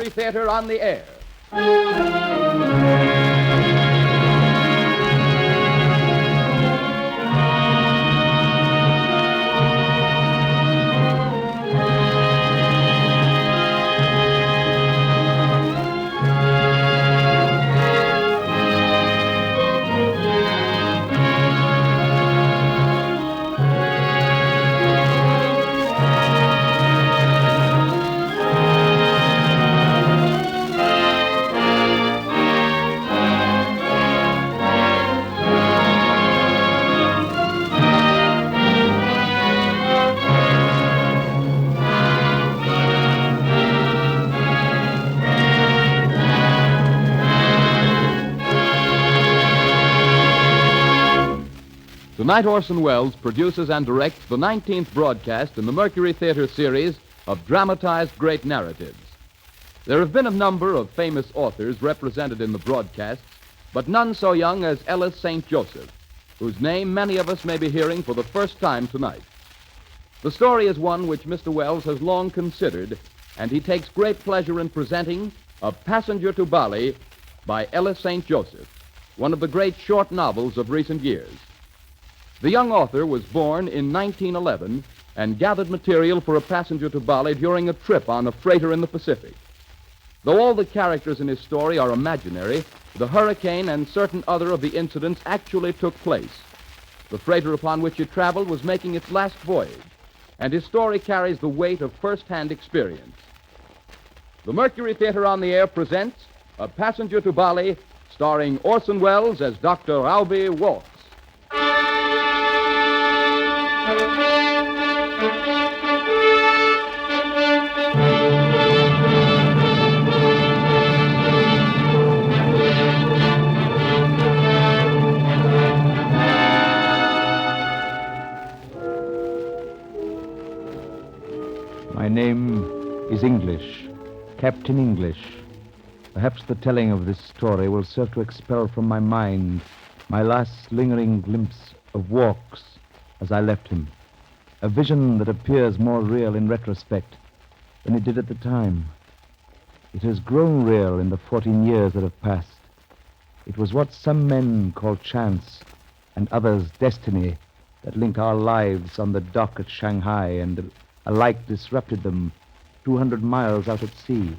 Mercury Theater on the air. Tonight, Orson Welles produces and directs the 19th broadcast in the Mercury Theater series of dramatized great narratives. There have been a number of famous authors represented in the broadcasts, but none so young as Ellis St. Joseph, whose name many of us may be hearing for the first time tonight. The story is one which Mr. Welles has long considered, and he takes great pleasure in presenting A Passenger to Bali by Ellis St. Joseph, one of the great short novels of recent years. The young author was born in 1911 and gathered material for A Passenger to Bali during a trip on a freighter in the Pacific. Though all the characters in his story are imaginary, the hurricane and certain other of the incidents actually took place. The freighter upon which he traveled was making its last voyage, and his story carries the weight of first-hand experience. The Mercury Theater on the air presents A Passenger to Bali, starring Orson Welles as Dr. Raube Waltz. My name is English, Captain English. Perhaps the telling of this story will serve to expel from my mind my last lingering glimpse of Walks as I left him. A vision that appears more real in retrospect than it did at the time. It has grown real in the 14 years that have passed. It was what some men call chance and others destiny that linked our lives on the dock at Shanghai and alike disrupted them 200 miles out at sea.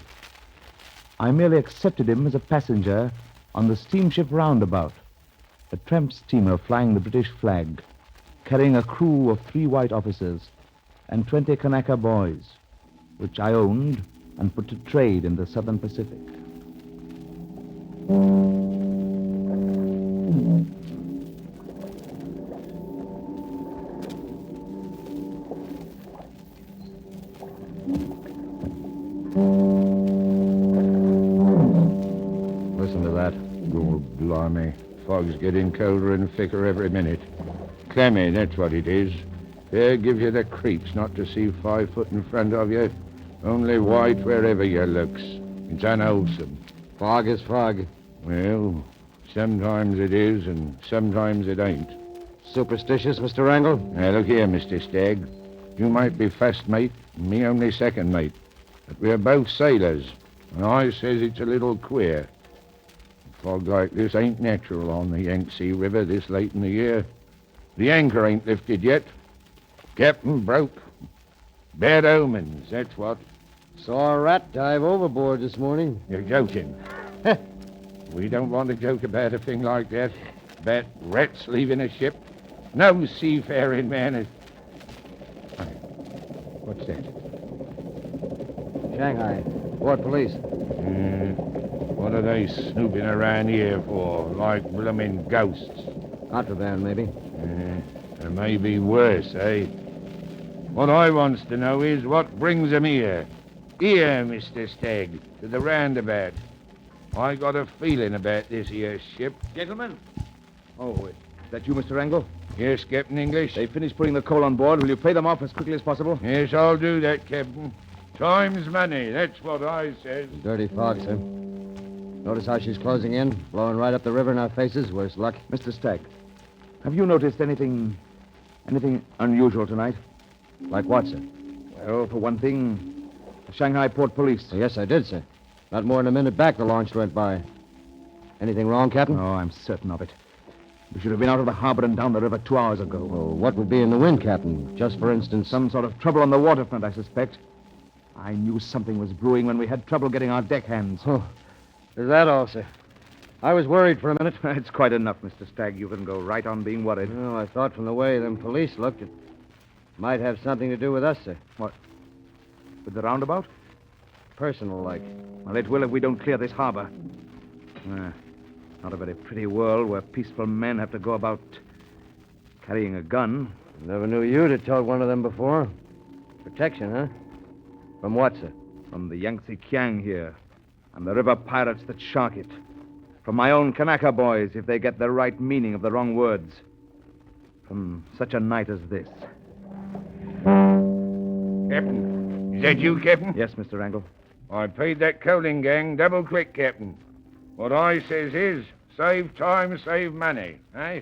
I merely accepted him as a passenger on the steamship Roundabout, a tramp steamer flying the British flag, carrying a crew of 3 white officers and 20 Kanaka boys, which I owned and put to trade in the Southern Pacific. Listen to that. Oh, blimey. Fog's getting colder and thicker every minute. Clammy, that's what it is. They give you the creeps not to see 5 foot in front of you. Only white wherever you looks. It's unwholesome. Fog is fog. Well, sometimes it is and sometimes it ain't. Superstitious, Mr. Wrangle? Now, look here, Mr. Stagg. You might be first mate, and me only second mate. But we're both sailors, and I says it's a little queer. Fog like this ain't natural on the Yangtze River this late in the year. The anchor ain't lifted yet. Captain broke. Bad omens, that's what. Saw a rat dive overboard this morning. You're joking. We don't want to joke about a thing like that. About rats leaving a ship. No seafaring man is... What's that? Shanghai. Port police. What are they snooping around here for? Like blooming ghosts. Contraband, maybe. Or maybe worse, eh? What I wants to know is what brings them here. Here, Mr. Stagg, to the Roundabout. I got a feeling about this here ship. Gentlemen. Oh, is that you, Mr. Wrangle? Yes, Captain English? They finished putting the coal on board. Will you pay them off as quickly as possible? Yes, I'll do that, Captain. Time's money, that's what I says. Dirty fog, sir. Notice how she's closing in, blowing right up the river in our faces. Worse luck. Mr. Stagg, have you noticed anything unusual tonight? Like what, sir? Well, for one thing, the Shanghai Port Police. Yes, I did, sir. Not more than a minute back the launch went by. Anything wrong, Captain? No, I'm certain of it. We should have been out of the harbor and down the river 2 hours ago. Well, what would be in the wind, Captain? Just for instance... Some sort of trouble on the waterfront, I suspect. I knew something was brewing when we had trouble getting our deckhands. Oh, is that all, sir? I was worried for a minute. It's quite enough, Mr. Stagg. You can go right on being worried. Well, I thought from the way them police looked, it might have something to do with us, sir. What? With the roundabout? Personal-like. Well, it will if we don't clear this harbor. Not a very pretty world where peaceful men have to go about carrying a gun. Never knew you'd have told one of them before. Protection, huh? From what, sir? From the Yangtze Kiang here, and the river pirates that shark it. From my own Kanaka boys, if they get the right meaning of the wrong words. From such a night as this. Captain, is that you, Captain? Yes, Mr. Angle. I paid that coaling gang double quick, Captain. What I says is, save time, save money, eh?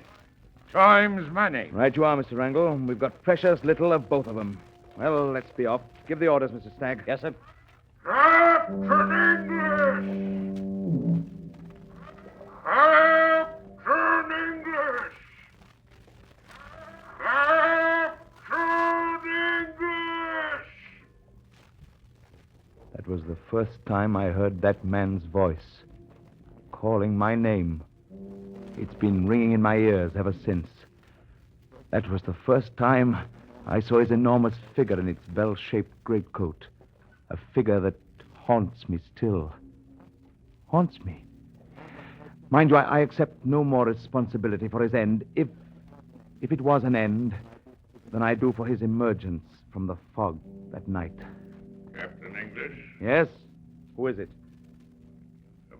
Time's money. Right you are, Mr. Angle. We've got precious little of both of them. Well, let's be off. Give the orders, Mr. Stagg. Yes, sir. Captain English! Captain English! Captain English! That was the first time I heard that man's voice, calling my name. It's been ringing in my ears ever since. That was the first time I saw his enormous figure in its bell-shaped greatcoat. A figure that haunts me still. Haunts me. Mind you, I accept no more responsibility for his end, if it was an end, than I do for his emergence from the fog that night. Captain English, Yes? Who is it?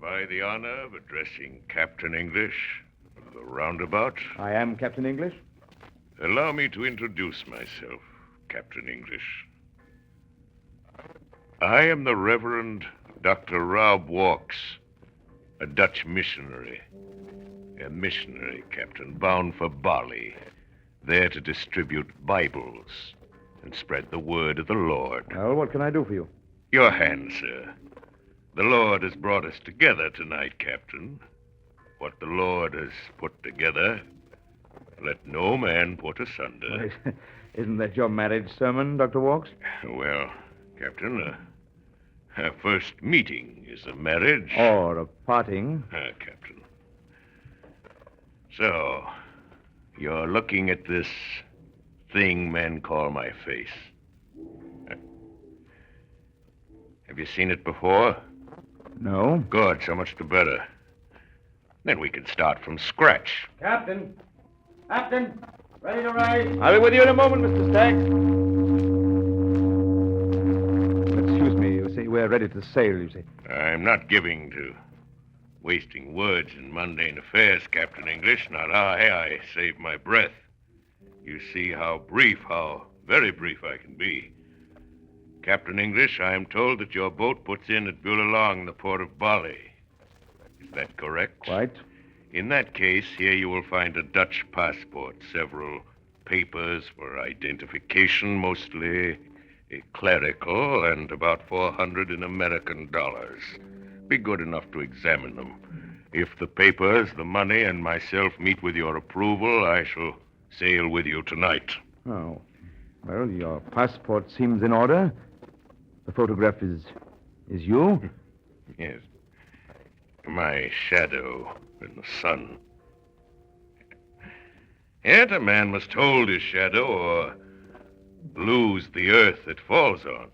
have I the honor of addressing Captain English of the roundabout? I am Captain English. Allow me to introduce myself, Captain English. I am the Reverend Dr. Rob Walks, a Dutch missionary. A missionary, Captain, bound for Bali, there to distribute Bibles and spread the word of the Lord. Well, what can I do for you? Your hand, sir. The Lord has brought us together tonight, Captain. What the Lord has put together, let no man put asunder. Isn't that your marriage sermon, Dr. Walks? Well, Captain, our first meeting is a marriage. Or a parting. Captain. So, you're looking at this thing men call my face. Have you seen it before? No. Good, so much the better. Then we can start from scratch. Captain! Captain! Ready to rise? I'll be with you in a moment, Mr. Stagg. Excuse me, you see, we're ready to sail, you see. I'm not giving to wasting words in mundane affairs, Captain English. Not I save my breath. You see how very brief I can be. Captain English, I am told that your boat puts in at Bulalong in the port of Bali. Is that correct? Quite. In that case, here you will find a Dutch passport, several papers for identification, mostly clerical, and about 400 in American dollars. Be good enough to examine them. If the papers, the money, and myself meet with your approval, I shall sail with you tonight. Oh. Well, your passport seems in order. The photograph is you? Yes. My shadow in the sun. Yet a man must hold his shadow or lose the earth it falls on.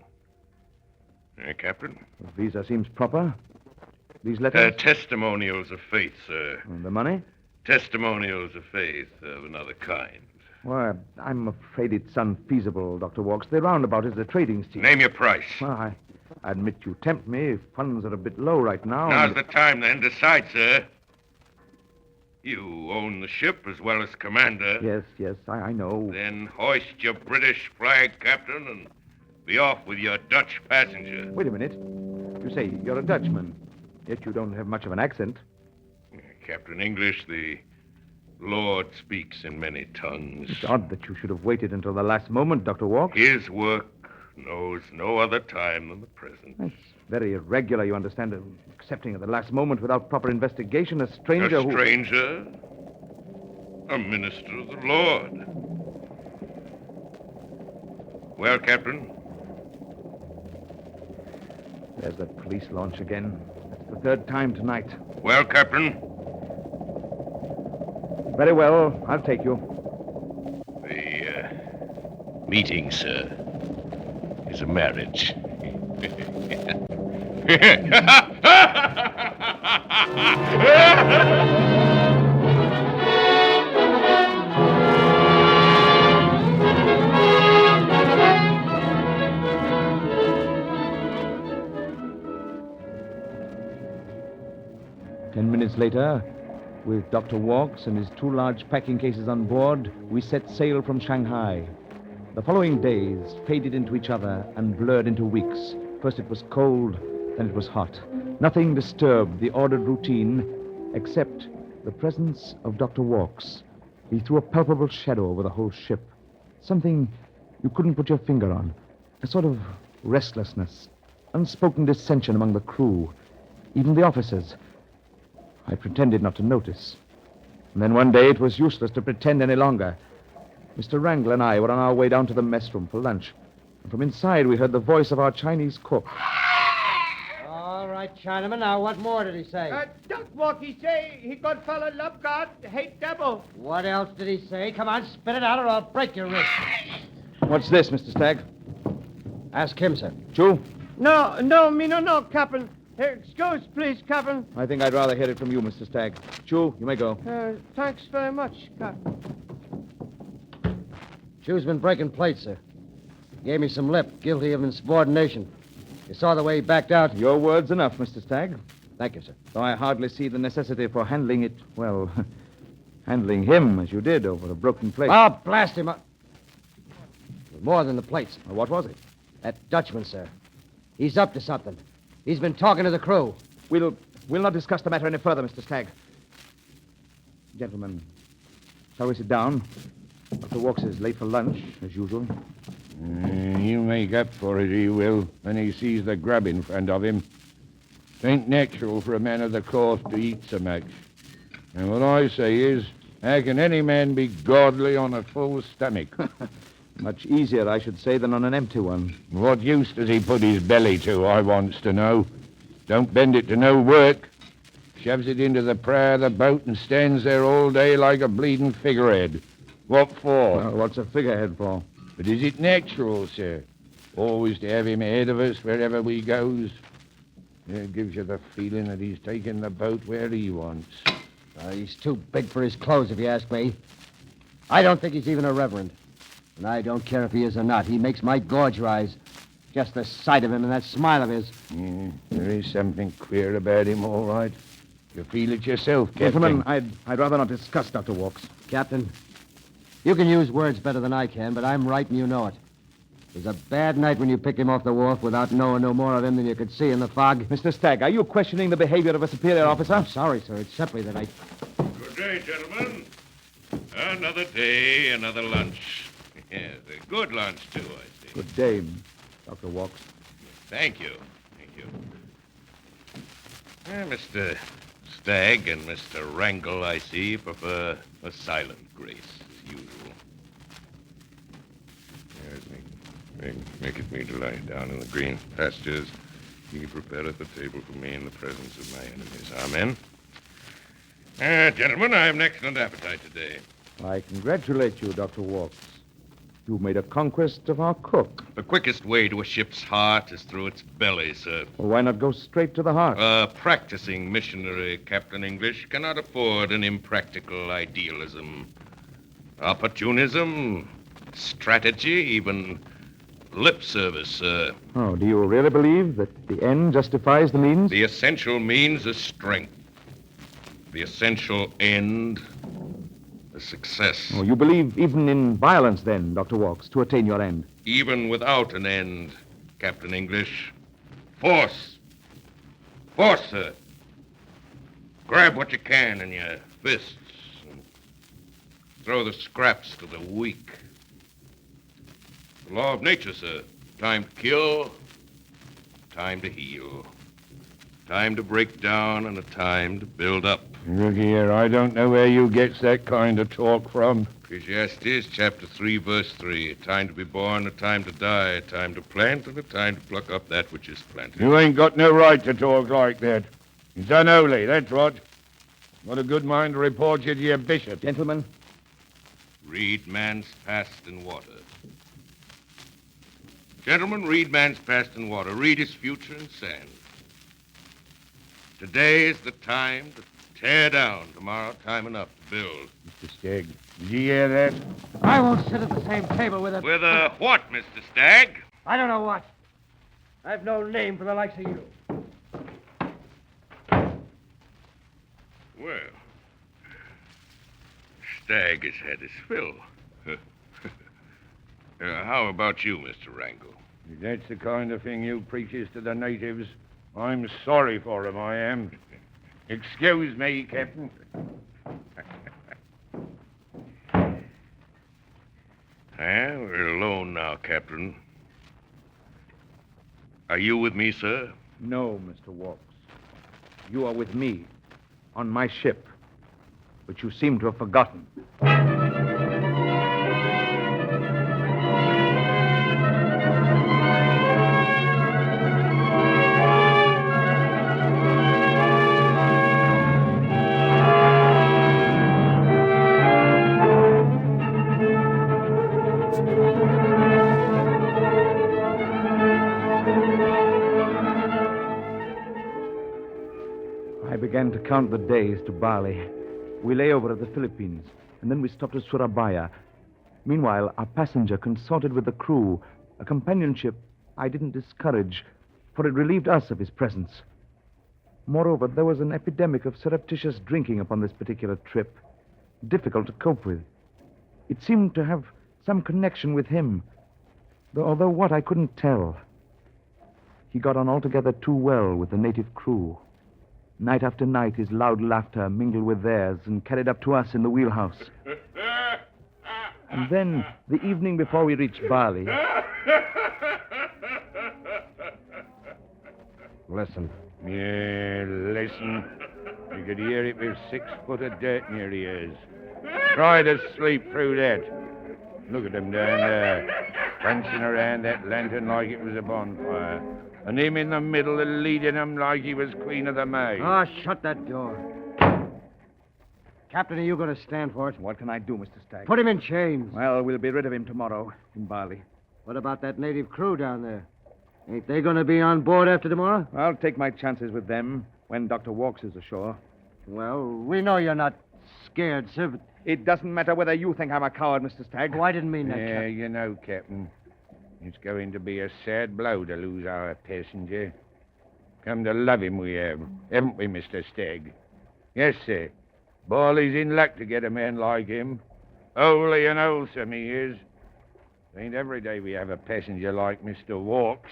Captain? The visa seems proper. These letters? Testimonials of faith, sir. And the money? Testimonials of faith of another kind. Well, I'm afraid it's unfeasible, Dr. Walks. The roundabout is a trading scheme. Name your price. Well, I admit you tempt me. Funds are a bit low right now. Now's the time, then. Decide, sir. You own the ship as well as commander. Yes, I know. Then hoist your British flag, Captain, and be off with your Dutch passenger. Wait a minute. You say you're a Dutchman, yet you don't have much of an accent. Captain English, the Lord speaks in many tongues. It's odd that you should have waited until the last moment, Dr. Walks. His work knows no other time than the present. That's Very irregular, you understand. Accepting at the last moment without proper investigation a stranger A stranger? A minister of the Lord. Well, Captain? There's that police launch again. That's the third time tonight. Well, Captain? Very well. I'll take you. The meeting, sir, is a marriage. 10 minutes later, with Dr. Walks and his 2 large packing cases on board, we set sail from Shanghai. The following days faded into each other and blurred into weeks. First it was cold, then it was hot. Nothing disturbed the ordered routine except the presence of Dr. Walks. He threw a palpable shadow over the whole ship. Something you couldn't put your finger on. A sort of restlessness, unspoken dissension among the crew, even the officers. I pretended not to notice. And then one day it was useless to pretend any longer. Mr. Wrangler and I were on our way down to the mess room for lunch. And from inside we heard the voice of our Chinese cook. All right, Chinaman. Now, what more did he say? Don't walk, he say. He good fellow, love God, hate devil. What else did he say? Come on, spit it out or I'll break your wrist. What's this, Mr. Stagg? Ask him, sir. Chu? No, Captain. Excuse, please, Captain. I think I'd rather hear it from you, Mr. Stagg. Chu, you may go. Thanks very much, Captain. Chew's been breaking plates, sir. Gave me some lip, guilty of insubordination. You saw the way he backed out. Your word's enough, Mr. Stagg. Thank you, sir. Though I hardly see the necessity for handling it, well, handling him as you did over a broken plate. Oh, blast him up. More than the plates. Well, what was it? That Dutchman, sir. He's up to something. He's been talking to the crew. We'll not discuss the matter any further, Mr. Stagg. Gentlemen, shall we sit down? Dr. Walks is late for lunch, as usual. You make up for it, he will, when he sees the grub in front of him. It ain't natural for a man of the course to eat so much. And what I say is, how can any man be godly on a full stomach? Much easier, I should say, than on an empty one. What use does he put his belly to, I wants to know? Don't bend it to no work. Shoves it into the prow of the boat and stands there all day like a bleeding figurehead. What for? Well, what's a figurehead for? But is it natural, sir? Always to have him ahead of us wherever we goes? It gives you the feeling that he's taking the boat where he wants. He's too big for his clothes, if you ask me. I don't think he's even a reverend. And I don't care if he is or not. He makes my gorge rise. Just the sight of him and that smile of his. There is something queer about him, all right. You feel it yourself, Captain. Gentlemen, I'd rather not discuss Dr. Walks. Captain, you can use words better than I can, but I'm right and you know it. It was a bad night when you picked him off the wharf without knowing no more of him than you could see in the fog. Mr. Stagg, are you questioning the behavior of a superior officer? I'm sorry, sir. It's simply that I... Good day, gentlemen. Another day, another lunch. Yes, a good lunch, too, I see. Good day, Dr. Walks. Thank you. Mr. Stagg and Mr. Wrangle, I see, prefer a silent grace, as usual. Yes, maketh me to lie down in the green pastures. He prepareth a table for me in the presence of my enemies. Amen. Gentlemen, I have an excellent appetite today. I congratulate you, Dr. Walks. You made a conquest of our cook. The quickest way to a ship's heart is through its belly, sir. Well, why not go straight to the heart? A practicing missionary, Captain English, cannot afford an impractical idealism. Opportunism, strategy, even lip service, sir. Oh, do you really believe that the end justifies the means? The essential means is strength. The essential end is success. Oh, you believe even in violence, then, Dr. Walks, to attain your end? Even without an end, Captain English. Force. Force, sir. Grab what you can in your fists and throw the scraps to the weak. The law of nature, sir. Time to kill, time to heal. Time to break down and a time to build up. Look here, I don't know where you gets that kind of talk from. Ecclesiastes chapter 3, verse 3. A time to be born, a time to die, a time to plant, and a time to pluck up that which is planted. You ain't got no right to talk like that. It's unholy, that's what. Got a good mind to report you to your bishop. Gentlemen, Read man's past in water. Gentlemen, read man's past in water. Read his future in sand. Today is the time to tear down. Tomorrow, time enough to build. Mr. Stagg, did you hear that? I won't sit at the same table with a... With a what, Mr. Stagg? I don't know what. I've no name for the likes of you. Well, Stagg has had his fill. How about you, Mr. Wrangle? If that's the kind of thing you preaches to the natives, I'm sorry for 'em, I am. Excuse me, Captain. We're alone now, Captain. Are you with me, sir? no, Mr. Walks. You are with me on my ship, which you seem to have forgotten. I began to count the days to Bali. We lay over at the Philippines, and then we stopped at Surabaya. Meanwhile, our passenger consorted with the crew, a companionship I didn't discourage, for it relieved us of his presence. Moreover, there was an epidemic of surreptitious drinking upon this particular trip, difficult to cope with. It seemed to have some connection with him, although what I couldn't tell. He got on altogether too well with the native crew. Night after night, his loud laughter mingled with theirs and carried up to us in the wheelhouse. And then, the evening before we reached Bali... Listen. Yeah, listen. You could hear it with 6 foot of dirt in your ears. Try to sleep through that. Look at them down there, prancing around that lantern like it was a bonfire. And him in the middle and leading them like he was Queen of the May. Oh, shut that door. Captain, are you going to stand for it? What can I do, Mr. Stagg? Put him in chains. Well, we'll be rid of him tomorrow in Bali. What about that native crew down there? Ain't they going to be on board after tomorrow? I'll take my chances with them when Dr. Walks is ashore. Well, we know you're not scared, sir, but... It doesn't matter whether you think I'm a coward, Mr. Stagg. Oh, I didn't mean that, Yeah, Captain. you know, Captain, it's going to be a sad blow to lose our passenger. Come to love him we have, haven't we, Mr. Stagg? Yes, sir. Bali's in luck to get a man like him. Holy and wholesome he is. Ain't every day we have a passenger like Mr. Walks.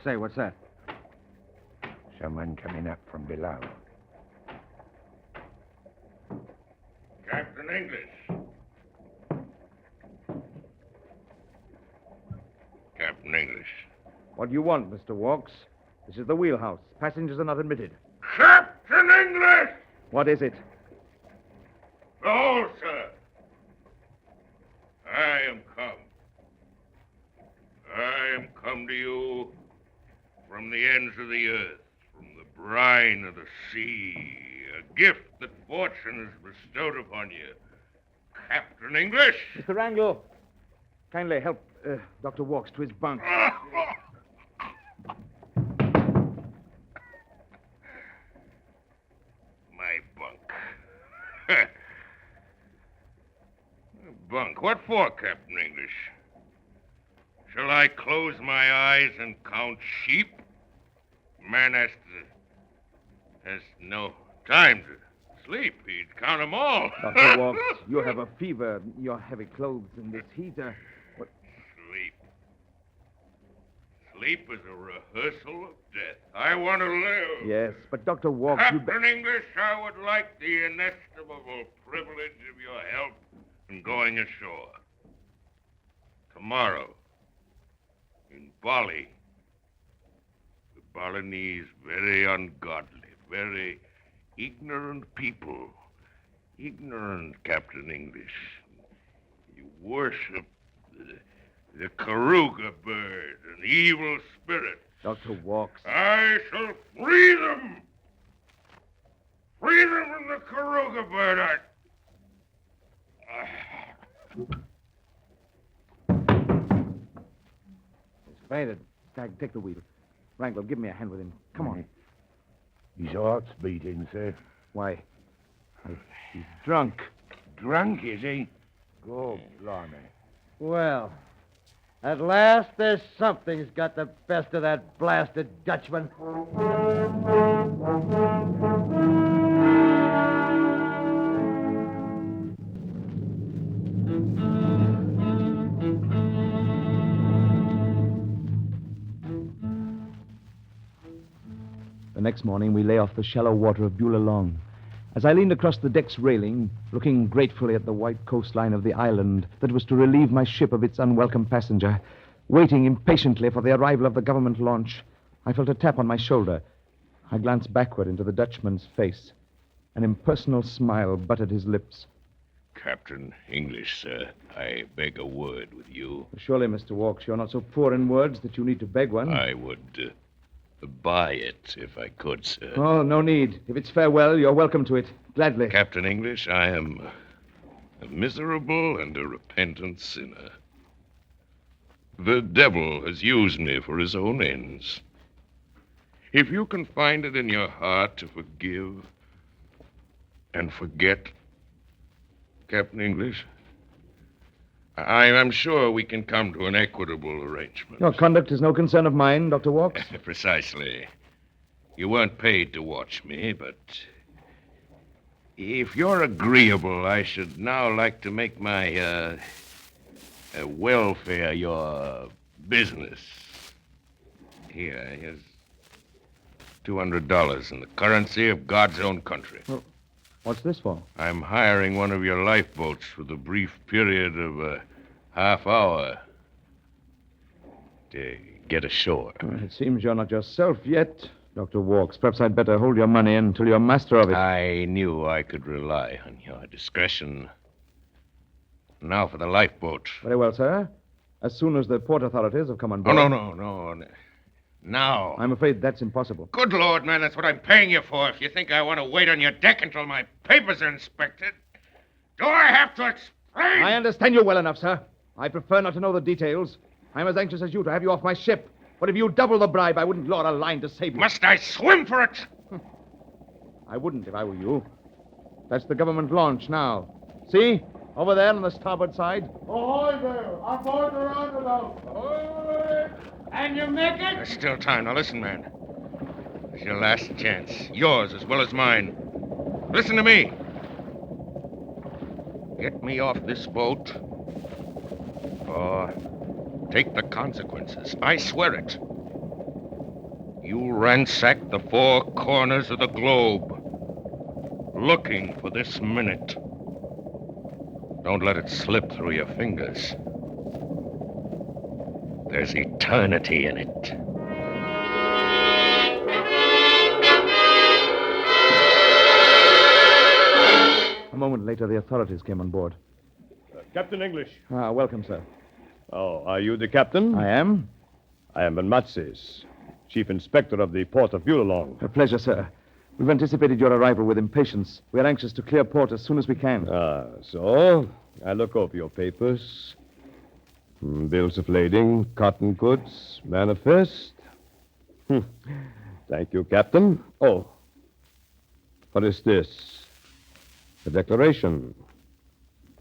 Say, what's that? Someone coming up from below. Captain English. Captain English. What do you want, Mr. Walks? This is the wheelhouse. Passengers are not admitted. Captain English! What is it? Oh, sir. I am come. I am come to you from the ends of the earth, from the brine of the sea, a gift that fortune has bestowed upon you. Captain English! Mr. Wrangle, kindly help Dr. Walks to his bunk. My bunk. Bunk. What for, Captain English? Shall I close my eyes and count sheep? Man has no time to sleep. He'd count 'em all. Dr. Walks, you have a fever. Your heavy clothes and this heat. Sleep. Sleep is a rehearsal of death. I want to live. Yes, but Dr. Walks, you... Captain English, I would like the inestimable privilege of your help in going ashore. Tomorrow, in Bali, Balinese very ungodly, very ignorant people. Ignorant, Captain English. You worship the Karuga bird, an evil spirit. Dr. Walks. I shall free them! Free them from the Karuga bird. He's fainted. Stag, take the wheel. Wrangler, give me a hand with him. Come on. His heart's beating, sir. Why? He's drunk. Drunk, is he? Oh, blimey. Well, at last there's something's got the best of that blasted Dutchman. The next morning, we lay off the shallow water of Beulah Long. As I leaned across the deck's railing, looking gratefully at the white coastline of the island that was to relieve my ship of its unwelcome passenger, waiting impatiently for the arrival of the government launch, I felt a tap on my shoulder. I glanced backward into the Dutchman's face. An impersonal smile buttered his lips. Captain English, sir, I beg a word with you. Surely, Mr. Walks, you're not so poor in words that you need to beg one. I would buy it if I could, sir. Oh, no need. If it's farewell, you're welcome to it. Gladly. Captain English, I am a miserable and a repentant sinner. The devil has used me for his own ends. If you can find it in your heart to forgive and forget, Captain English, I'm sure we can come to an equitable arrangement. Your conduct is no concern of mine, Dr. Walks. Precisely. You weren't paid to watch me, but if you're agreeable, I should now like to make my welfare your business. Here's $200 in the currency of God's own country. Well, what's this for? I'm hiring one of your lifeboats for the brief period of a half hour to get ashore. Well, it seems you're not yourself yet, Dr. Walks. Perhaps I'd better hold your money until you're master of it. I knew I could rely on your discretion. Now for the lifeboat. Very well, sir. As soon as the port authorities have come on board. Oh, no. Now. I'm afraid that's impossible. Good Lord, man, that's what I'm paying you for. If you think I want to wait on your deck until my papers are inspected, do I have to explain? I understand you well enough, sir. I prefer not to know the details. I'm as anxious as you to have you off my ship. But if you double the bribe, I wouldn't lower a line to save you. Must I swim for it? I wouldn't if I were you. That's the government launch now. See? Over there on the starboard side. Ahoy there! Aboard the roundabout! Ahoy! And you make it? There's still time. Now listen, man. It's your last chance. Yours as well as mine. Listen to me. Get me off this boat, or take the consequences. I swear it. You ransack the four corners of the globe, looking for this minute. Don't let it slip through your fingers. There's eternity in it. A moment later, the authorities came on board. Captain English. Welcome, sir. Oh, are you the captain? I am. I am Matsis, Chief Inspector of the Port of Beulah Long. A pleasure, sir. We've anticipated your arrival with impatience. We're anxious to clear port as soon as we can. So I look over your papers. Bills of lading, cotton goods, manifest. Thank you, Captain. Oh, what is this? A declaration.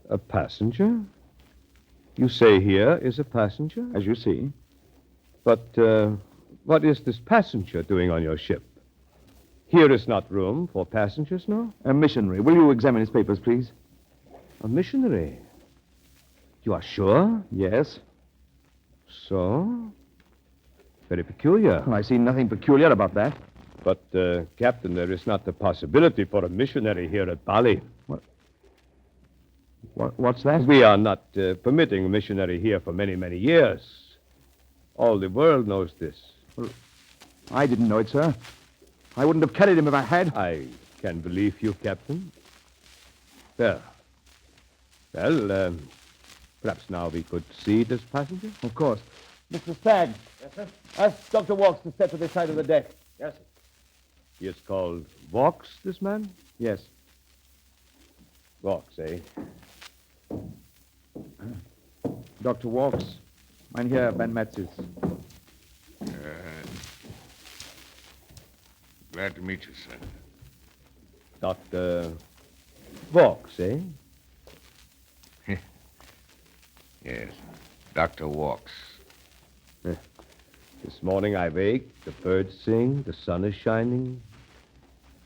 A passenger? You say here is a passenger? As you see. But what is this passenger doing on your ship? Here is not room for passengers, no? A missionary. Will you examine his papers, please? A missionary? You are sure? Yes. So? Very peculiar. I see nothing peculiar about that. But, Captain, there is not the possibility for a missionary here at Bali. What's that? We are not permitting a missionary here for many, many years. All the world knows this. I didn't know it, sir. I wouldn't have carried him if I had. I can believe you, Captain. Well, perhaps now we could see this passenger? Of course. Mr. Stagg. Yes, sir? Ask Dr. Walks to step to the side of the deck. Yes, sir. He is called Vaux, this man? Yes. Vaux, eh? Dr. Walks. Mein Herr Van Metzes. Glad to meet you, sir. Dr. Vaux, eh? Yes, Dr. Walks. This morning I wake, the birds sing, the sun is shining.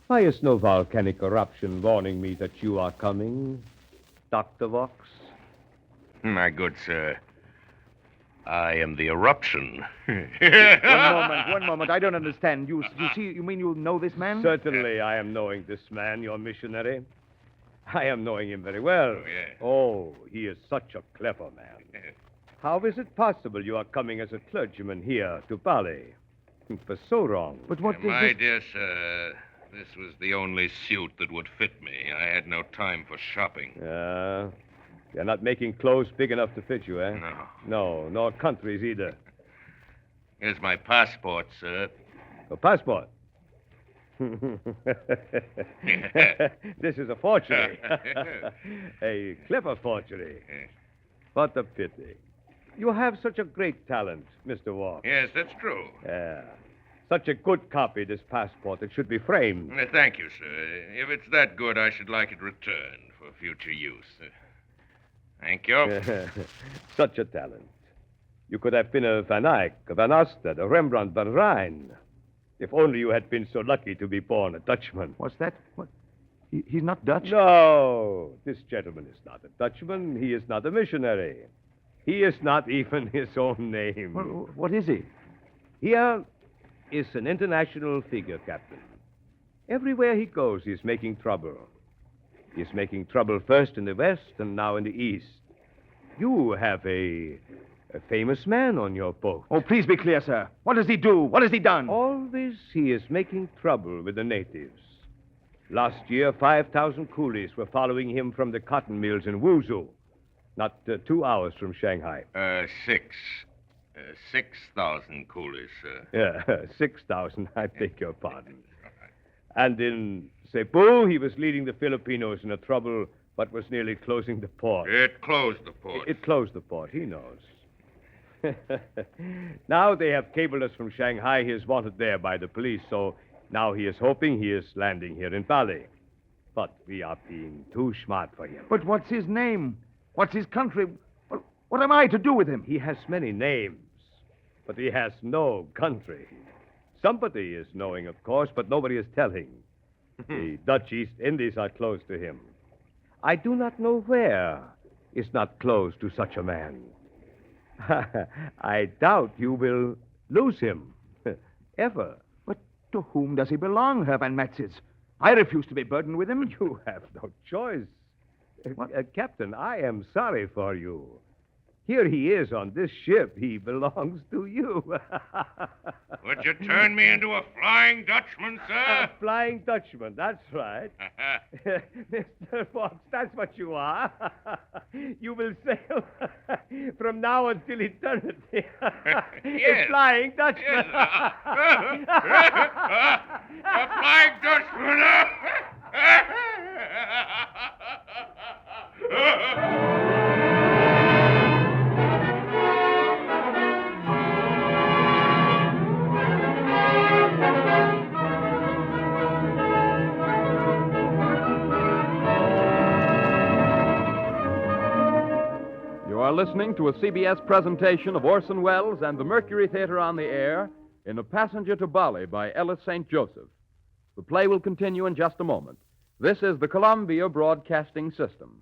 Why is no volcanic eruption warning me that you are coming, Dr. Vaux? My good sir, I am the eruption. One moment. I don't understand. You mean you know this man? Certainly I am knowing this man, your missionary. I am knowing him very well. Oh, yes. Oh, he is such a clever man. How is it possible you are coming as a clergyman here to Bali? For so long. But what My is this? dear sir, this was the only suit that would fit me. I had no time for shopping. You're not making clothes big enough to fit you, eh? No. No, nor countries either. Here's my passport, sir. A passport. This is a forgery. A clever forgery. Yes. What a pity. You have such a great talent, Mr. Walker. Yes, that's true. Yeah. Such a good copy, this passport. It should be framed. Thank you, sir. If it's that good, I should like it returned for future use. Thank you. Such a talent. You could have been a Van Eyck, a Van Ostad, a Rembrandt van Rijn. If only you had been so lucky to be born a Dutchman. What's that? What? He's not Dutch? No, this gentleman is not a Dutchman. He is not a missionary. He is not even his own name. What is he? Here is an international figure, Captain. Everywhere he goes, he's making trouble. He's making trouble first in the West and now in the East. You have a famous man on your boat. Oh, please be clear, sir. What does he do? What has he done? Always he is making trouble with the natives. Last year, 5,000 coolies were following him from the cotton mills in Wuzhou, not 2 hours from Shanghai. 6,000 coolies, sir. Yeah, 6,000, I beg your pardon. And in Cebu, he was leading the Filipinos in a trouble, but was nearly closing the port. It closed the port. It closed the port, he knows. Now they have cabled us from Shanghai. He is wanted there by the police, so now he is hoping he is landing here in Bali. But we are being too smart for him. But what's his name? What's his country? What am I to do with him? He has many names, but he has no country. Somebody is knowing, of course, but nobody is telling. The Dutch East Indies are close to him. I do not know where is not close to such a man. I doubt you will lose him. Ever. But to whom does he belong, Herr Van Metzes? I refuse to be burdened with him. You have no choice. Captain, I am sorry for you. Here he is on this ship. He belongs to you. Would you turn me into a flying Dutchman, sir? A flying Dutchman, that's right. Mr. Fox, that's what you are. You will sail from now until eternity. Yes. A flying Dutchman. Yes. A flying Dutchman. You are listening to a CBS presentation of Orson Welles and the Mercury Theater on the Air in A Passenger to Bali by Ellis St. Joseph. The play will continue in just a moment. This is the Columbia Broadcasting System.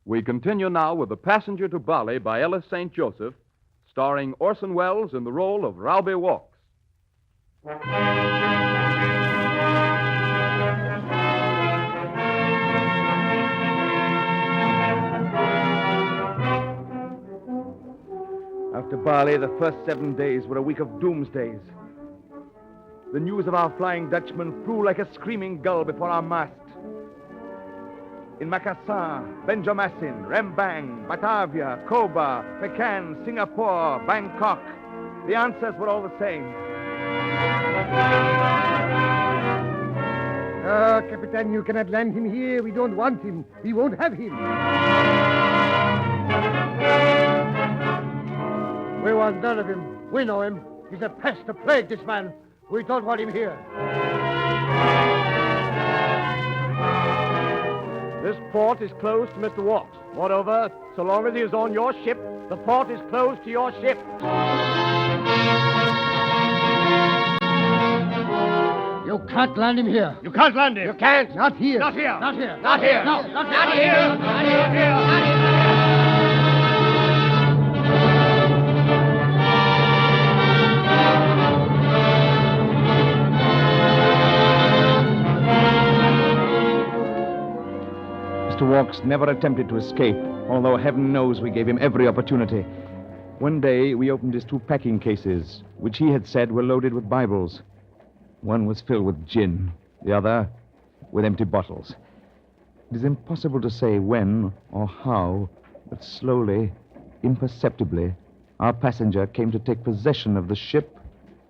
We continue now with A Passenger to Bali by Ellis St. Joseph, starring Orson Welles in the role of Raube Walks. After Bali, the first 7 days were a week of doomsdays. the news of our Flying Dutchman flew like a screaming gull before our mast. In Makassar, Banjarmasin, Rembang, Batavia, Koba, Pekan, Singapore, Bangkok, the answers were all the same. Captain, you cannot land him here. We don't want him. We won't have him. We want none of him. We know him. He's a pest, a plague, this man. We don't want him here. This port is closed to Mr. Walks. Moreover, so long as he is on your ship, the port is closed to your ship. You can't land him here. You can't land him. You can't. Not here. Not here. Not here. Not here. No, Not here. Not here. Not here. Mr. Walks never attempted to escape, although heaven knows we gave him every opportunity. One day, we opened his 2 packing cases, which he had said were loaded with Bibles. One was filled with gin, the other with empty bottles. It is impossible to say when or how, but slowly, imperceptibly, our passenger came to take possession of the ship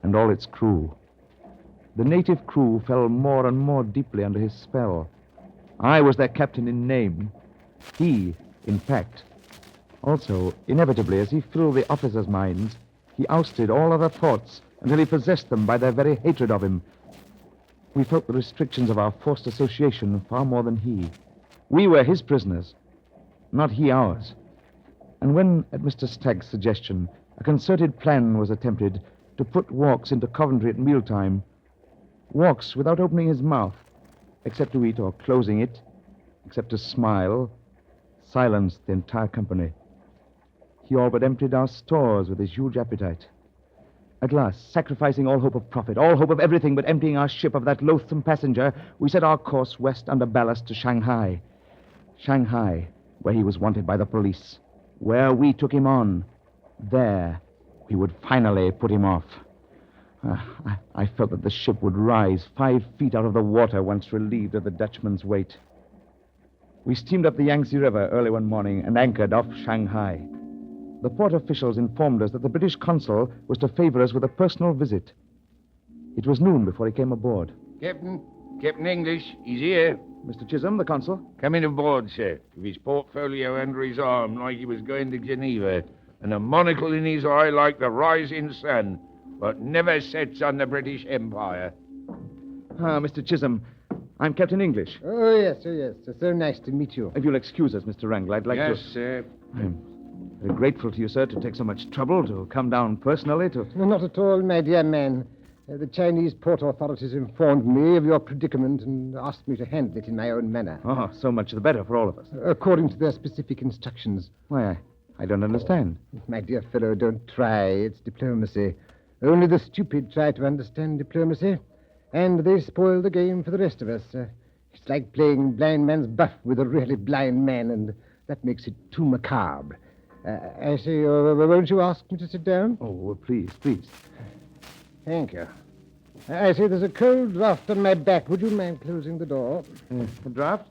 and all its crew. The native crew fell more and more deeply under his spell. I was their captain in name, he in fact. Also, inevitably, as he filled the officers' minds, he ousted all other thoughts until he possessed them by their very hatred of him. We felt the restrictions of our forced association far more than he. We were his prisoners, not he ours. And when, at Mr. Stagg's suggestion, a concerted plan was attempted to put Walks into Coventry at mealtime, Walks, without opening his mouth, except to eat or closing it, except to smile, silenced the entire company. He all but emptied our stores with his huge appetite. At last, sacrificing all hope of profit, all hope of everything but emptying our ship of that loathsome passenger, we set our course west under ballast to Shanghai. Shanghai, where he was wanted by the police. Where we took him on. There, we would finally put him off. I felt that the ship would rise 5 feet out of the water once relieved of the Dutchman's weight. We steamed up the Yangtze River early one morning and anchored off Shanghai. The port officials informed us that the British consul was to favor us with a personal visit. It was noon before he came aboard. Captain English, he's here. Mr. Chisholm, the consul? Coming aboard, sir, with his portfolio under his arm like he was going to Geneva, and a monocle in his eye like the rising sun, but never sets on the British Empire. Mr. Chisholm, I'm Captain English. Oh, yes. So nice to meet you. If you'll excuse us, Mr. Wrangler, I'd like to... Yes, sir. I'm very grateful to you, sir, to take so much trouble to come down personally to... No, not at all, my dear man. The Chinese port authorities informed me of your predicament and asked me to handle it in my own manner. Oh, so much the better for all of us. According to their specific instructions. Why, I don't understand. My dear fellow, don't try. It's diplomacy. Only the stupid try to understand diplomacy, and they spoil the game for the rest of us. It's like playing blind man's buff with a really blind man, and that makes it too macabre. I say, won't you ask me to sit down? Oh, well, please. Thank you. I say there's a cold draft on my back. Would you mind closing the door? A draft?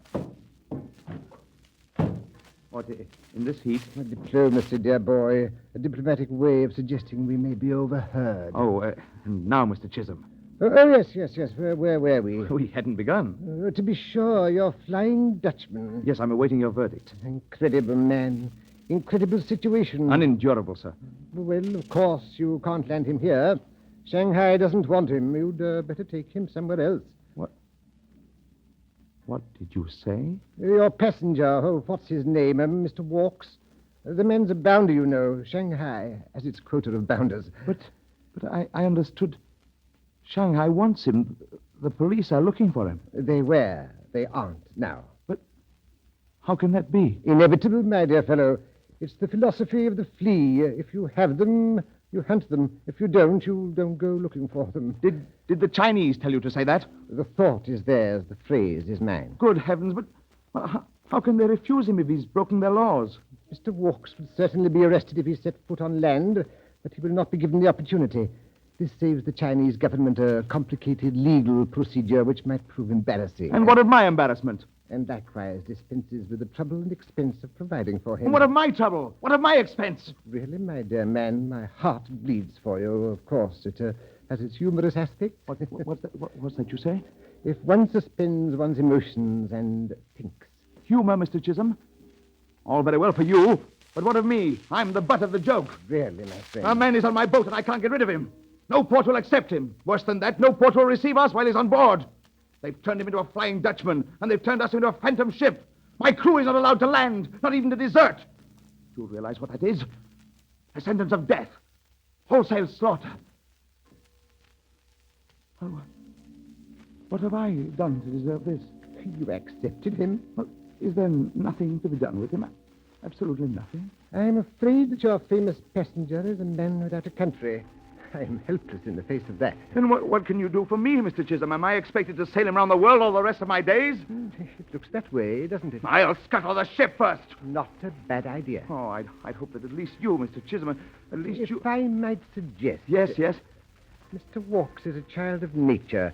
What, in this heat? Diplomacy, dear boy. A diplomatic way of suggesting we may be overheard. Oh, and now, Mr. Chisholm. Oh, yes. Where were we? We hadn't begun. To be sure, you're Flying Dutchman. Yes, I'm awaiting your verdict. Incredible man. Incredible situation. Unendurable, sir. Well, of course, you can't land him here. Shanghai doesn't want him. You'd better take him somewhere else. What did you say? Your passenger, what's his name? Mr. Walks. The man's a bounder, you know. Shanghai has its quota of bounders. But I understood. Shanghai wants him. The police are looking for him. They were. They aren't now. But how can that be? Inevitable, my dear fellow. It's the philosophy of the flea. If you have them, you hunt them. If you don't, you don't go looking for them. Did the Chinese tell you to say that? The thought is theirs. The phrase is mine. Good heavens, but how can they refuse him if he's broken their laws? Mr. Walks will certainly be arrested if he set foot on land, but he will not be given the opportunity. This saves the Chinese government a complicated legal procedure which might prove embarrassing. And what of my embarrassment? And likewise dispenses with the trouble and expense of providing for him. And what of my trouble? What of my expense? Really, my dear man, my heart bleeds for you, of course. It has its humorous aspect. What's that you say? If one suspends one's emotions and thinks. Humor, Mr. Chisholm. All very well for you, but what of me? I'm the butt of the joke. Really, my friend. A man is on my boat and I can't get rid of him. No port will accept him. Worse than that, no port will receive us while he's on board. They've turned him into a Flying Dutchman, and they've turned us into a phantom ship. My crew is not allowed to land, not even to desert. You realize what that is? A sentence of death. Wholesale slaughter. Oh, what have I done to deserve this? You accepted him? Well, is there nothing to be done with him? Absolutely nothing. I'm afraid that your famous passenger is a man without a country. I am helpless in the face of that. Then what can you do for me, Mr. Chisholm? Am I expected to sail him around the world all the rest of my days? It looks that way, doesn't it? I'll scuttle the ship first. Not a bad idea. Oh, I'd hope that at least you, Mr. Chisholm, at least you... If I might suggest... Yes. Mr. Walks is a child of nature.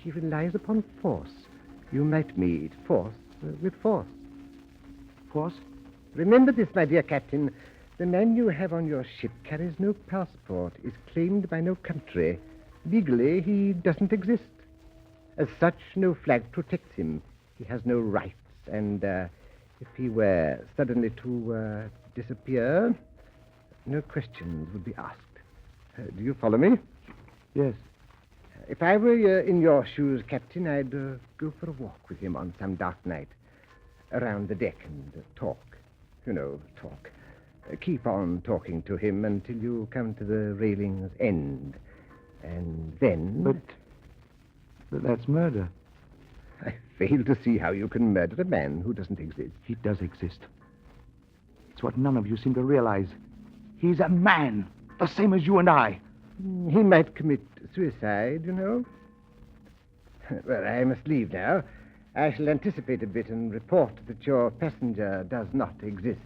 He relies upon force. You might meet force with force. Force? Remember this, my dear Captain. The man you have on your ship carries no passport, is claimed by no country. Legally, he doesn't exist. As such, no flag protects him. He has no rights, and if he were suddenly to disappear, no questions would be asked. Do you follow me? Yes. If I were in your shoes, Captain, I'd go for a walk with him on some dark night, around the deck and talk. You know, talk. Keep on talking to him until you come to the railing's end. And then... But that's murder. I fail to see how you can murder a man who doesn't exist. He does exist. It's what none of you seem to realize. He's a man, the same as you and I. He might commit suicide, you know. Well, I must leave now. I shall anticipate a bit and report that your passenger does not exist.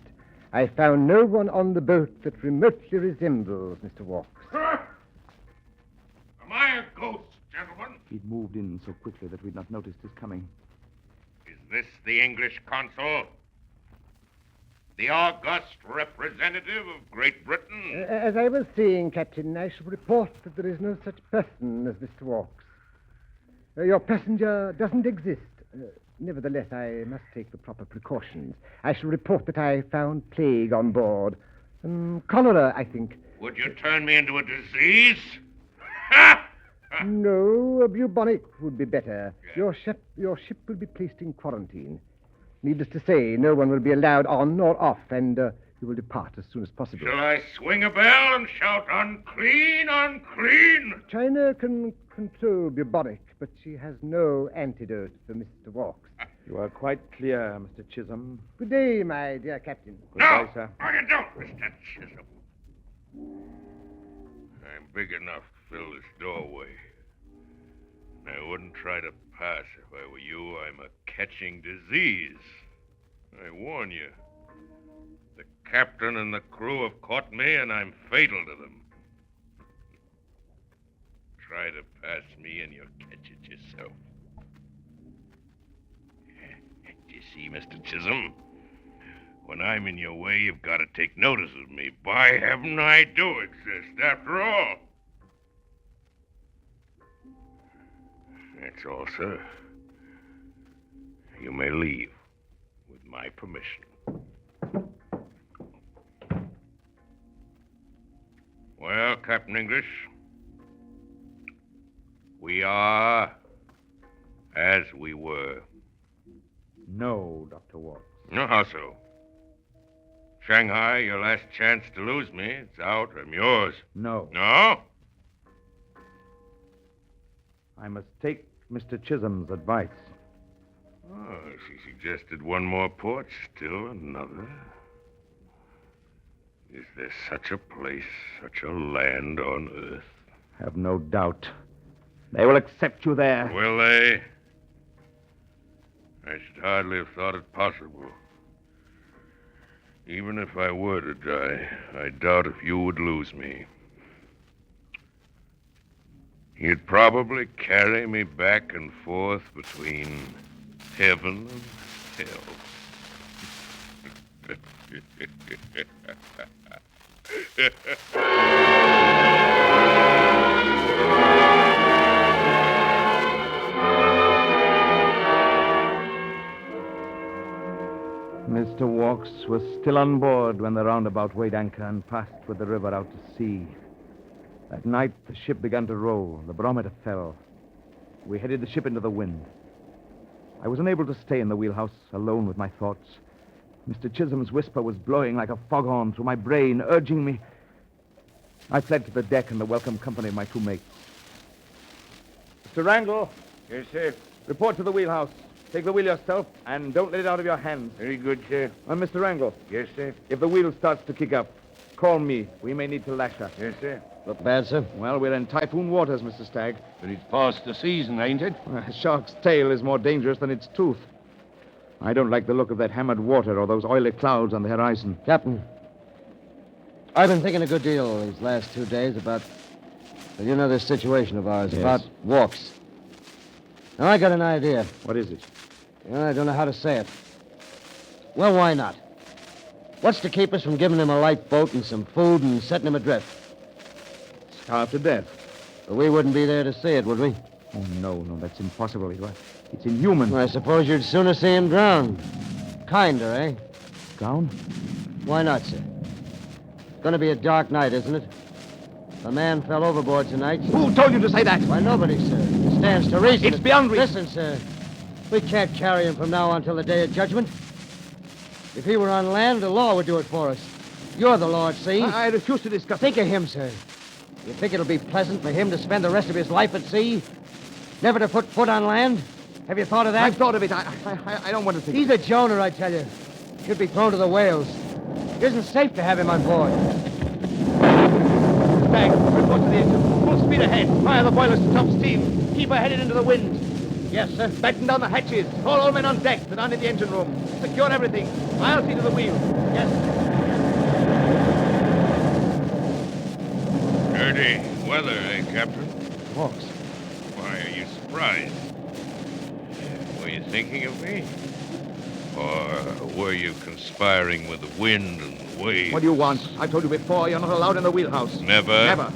I found no one on the boat that remotely resembles Mr. Walks. Am I a ghost, gentlemen? He'd moved in so quickly that we'd not noticed his coming. Is this the English consul? The august representative of Great Britain? As I was saying, Captain, I shall report that there is no such person as Mr. Walks. Your passenger doesn't exist. Nevertheless, I must take the proper precautions. I shall report that I found plague on board. Cholera, I think. Would you turn me into a disease? No, bubonic would be better. Your ship will be placed in quarantine. Needless to say, no one will be allowed on nor off, and you will depart as soon as possible. Shall I swing a bell and shout, unclean, unclean? China can control bubonic, but she has no antidote for Mr. Walks. You are quite clear, Mr. Chisholm. Good day, my dear Captain. No, sir. You don't, Mr. Chisholm. I'm big enough to fill this doorway. I wouldn't try to pass if I were you. I'm a catching disease. I warn you. The captain and the crew have caught me, and I'm fatal to them. Try to pass me, and you'll catch it yourself. Do you see, Mr. Chisholm? When I'm in your way, you've got to take notice of me. By heaven, I do exist, after all. That's all, sir. You may leave, with my permission. Well, Captain English, we are as we were. No, Dr. Walks. No, how so? Shanghai, your last chance to lose me. It's out. I'm yours. No. No? I must take Mr. Chisholm's advice. Oh, she suggested one more port, still another. Is there such a place, such a land on Earth? Have no doubt. They will accept you there. Will they? I should hardly have thought it possible. Even if I were to die, I doubt if you would lose me. You'd probably carry me back and forth between heaven and hell. Mr. Walks was still on board when the roundabout weighed anchor and passed with the river out to sea. That night, the ship began to roll. The barometer fell. We headed the ship into the wind. I was unable to stay in the wheelhouse, alone with my thoughts. Mr. Chisholm's whisper was blowing like a foghorn through my brain, urging me. I fled to the deck in the welcome company of my two mates. Mr. Randall. Yes, sir. Report to the wheelhouse. Take the wheel yourself, and don't let it out of your hands. Very good, sir. Mr. Randall. Yes, sir. If the wheel starts to kick up, call me. We may need to lash her. Yes, sir. Look bad, sir? Well, we're in typhoon waters, Mr. Stagg. But it's past the season, ain't it? A shark's tail is more dangerous than its tooth. I don't like the look of that hammered water or those oily clouds on the horizon. Captain, I've been thinking a good deal these last 2 days about, well, you know, this situation of ours, Yes. about Walks. Now, I got an idea. What is it? I don't know how to say it. Well, why not? What's to keep us from giving him a light boat and some food and setting him adrift? Starve to death. But we wouldn't be there to see it, would we? Oh, no, that's impossible. It's inhuman. Well, I suppose you'd sooner see him drown. Kinder, eh? Drown? Why not, sir? It's going to be a dark night, isn't it? A man fell overboard tonight. Who told you to say that? Why, nobody, sir. It stands to reason. It's beyond reason. Listen, sir. We can't carry him from now on till the day of judgment. If he were on land, the law would do it for us. You're the law, see? I refuse to discuss Think of him, sir. You think it'll be pleasant for him to spend the rest of his life at sea? Never to put foot on land? Have you thought of that? I've thought of it. I don't want to think. He's a Jonah, I tell you. Should be thrown to the whales. It isn't safe to have him on board. Stagg, report to the engine. Full speed ahead. Fire the boilers to top steam. Keep her headed into the wind. Yes, sir. Batten down the hatches. Call all men on deck and on in the engine room. Secure everything. I'll see to the wheel. Yes. Dirty weather, eh, Captain? Walks. Why are you surprised? Were you thinking of me? Or were you conspiring with the wind and the waves? What do you want? I told you before, you're not allowed in the wheelhouse. Never? Never.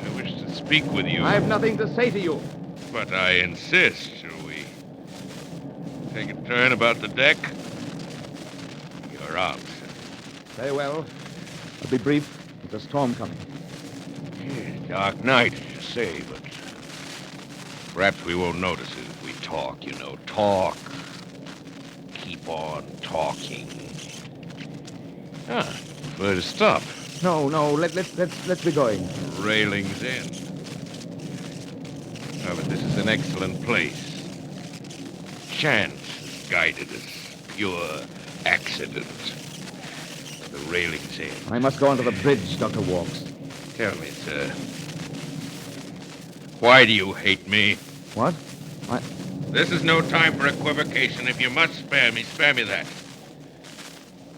I wish to speak with you. I have nothing to say to you. But I insist. Shall we take a turn about the deck? You're out. Very well. I'll be brief. There's a storm coming. Dark night, as you say, but perhaps we won't notice it if we talk, you know. Talk. Keep on talking. Prefer to stop. No, let's be going. Railings in. Oh, but this is an excellent place. Chance has guided us. Pure accident. The railings in. I must go onto the bridge, Dr. Walks. Tell me, sir. Why do you hate me? What? This is no time for equivocation. If you must spare me that.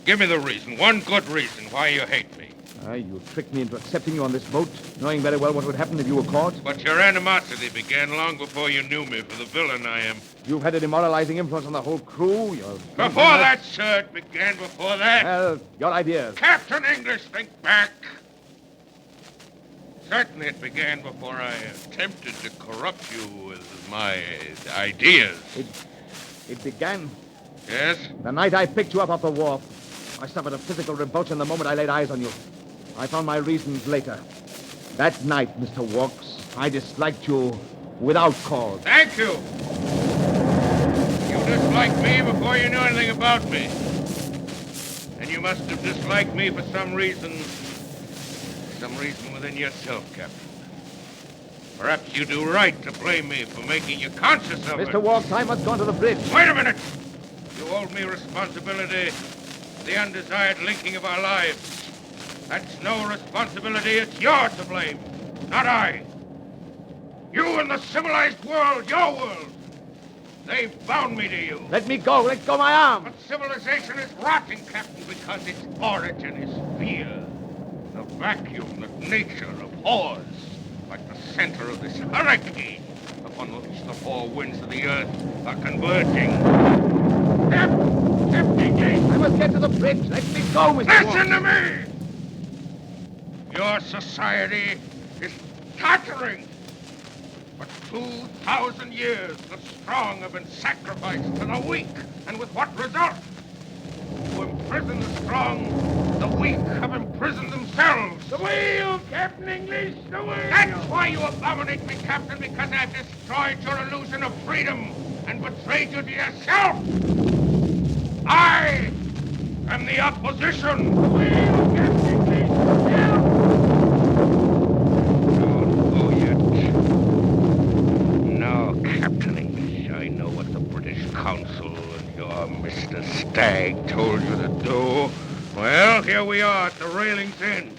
Give me the reason, one good reason why you hate me. You tricked me into accepting you on this boat, knowing very well what would happen if you were caught. But your animosity began long before you knew me for the villain I am. You've had a demoralizing influence on the whole crew. Before that, sir, it began before that. Well, your ideas. Captain English, think back. Certainly it began before I attempted to corrupt you with my ideas. It began... Yes? The night I picked you up off the wharf. I suffered a physical revulsion the moment I laid eyes on you. I found my reasons later. That night, Mr. Walks, I disliked you without cause. Thank you. You disliked me before you knew anything about me. And you must have disliked me for some reason within yourself, Captain. Perhaps you do right to blame me for making you conscious of it. Mr. Walks, I must go on to the bridge. Wait a minute. You hold me responsibility for the undesired linking of our lives. That's no responsibility. It's yours to blame, not I. You and the civilized world, your world. They've bound me to you. Let me go. Let go my arm. But civilization is rotting, Captain, because its origin is fear. The vacuum that nature abhors. like the center of this hurricane upon which the four winds of the earth are converging. Captain, I must get to the bridge. Let me go, Mr. listen to me! Your society is tottering. For 2,000 years, the strong have been sacrificed to the weak. And with what result? To imprison the strong, the weak have imprisoned themselves. The wheel, Captain English, the wheel! That's why you abominate me, Captain, because I've destroyed your illusion of freedom and betrayed you to yourself. I am the opposition. The wheel, Captain English, the wheel! Don't go yet. No, Captain English, I know what the British Council and your Mr. Stagg told you to do. Well, here we are at the railing's end.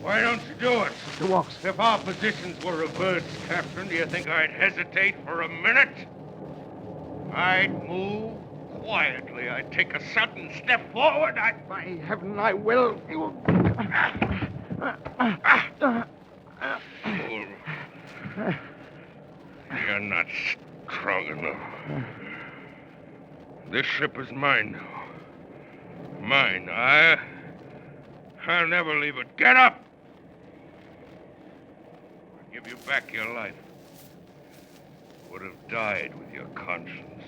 Why don't you do it? Mr. Walks. If our positions were reversed, Captain, do you think I'd hesitate for a minute? I'd move quietly. I'd take a sudden step forward. By heaven, I will. You... You're not strong enough. This ship is mine now. Mine. I'll never leave it. Get up! I'll give you back your life. You would have died with your conscience.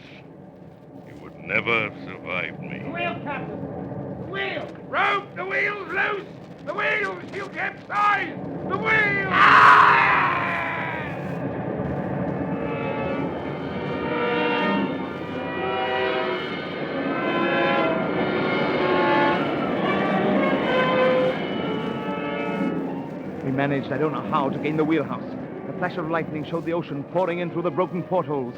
You would never have survived me. The wheel, Captain! The wheel! Rope! The wheel's loose! The wheels! You capsize! The wheel! We managed, I don't know how, to gain the wheelhouse. The flash of lightning showed the ocean pouring in through the broken portholes.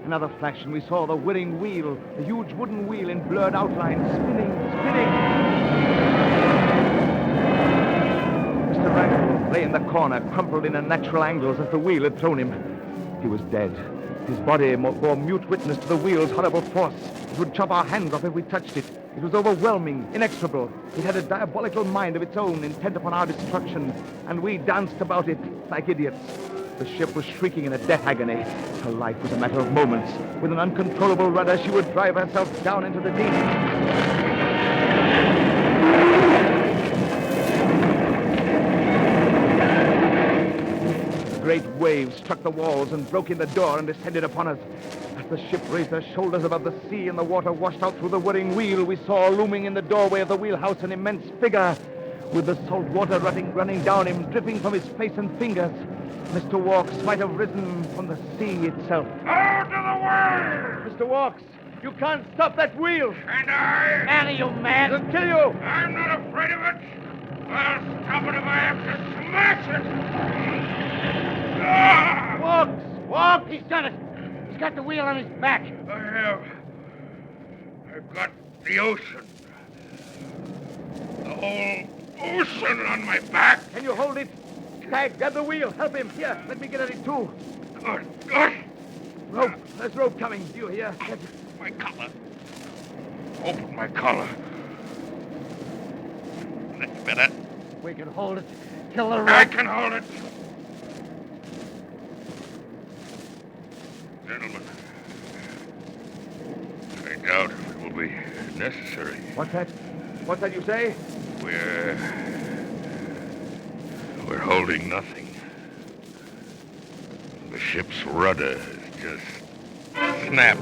Another flash, and we saw the whirring wheel, a huge wooden wheel in blurred outline, spinning. Mr. Randall lay in the corner, crumpled in unnatural angles as the wheel had thrown him. He was dead. His body bore mute witness to the wheel's horrible force. It would chop our hands off if we touched it. It was overwhelming, inexorable. It had a diabolical mind of its own, intent upon our destruction, and we danced about it like idiots. The ship was shrieking in a death agony. Her life was a matter of moments. With an uncontrollable rudder, she would drive herself down into the deep. Great waves struck the walls and broke in the door and descended upon us. As the ship raised her shoulders above the sea and the water washed out through the whirring wheel, we saw looming in the doorway of the wheelhouse an immense figure, with the salt water running down him, dripping from his face and fingers. Mr. Walks might have risen from the sea itself. Out of the way! Mr. Walks, you can't stop that wheel! And I... Man, are you mad? It'll kill you! I'm not afraid of it. I'll stop it if I have to smash it. Ah! Walk! He's done it! He's got the wheel on his back. I have. I've got the ocean. The whole ocean on my back. Can you hold it? Stagg, grab the wheel. Help him. Here, let me get at it too. Good. Rope. There's rope coming. Do you hear? Get it. My collar. Open my collar. That's better. We can hold it till the I wreck. can hold it. Gentlemen, I doubt if it will be necessary. What's that? What's that you say? We're holding nothing. The ship's rudder has just snapped.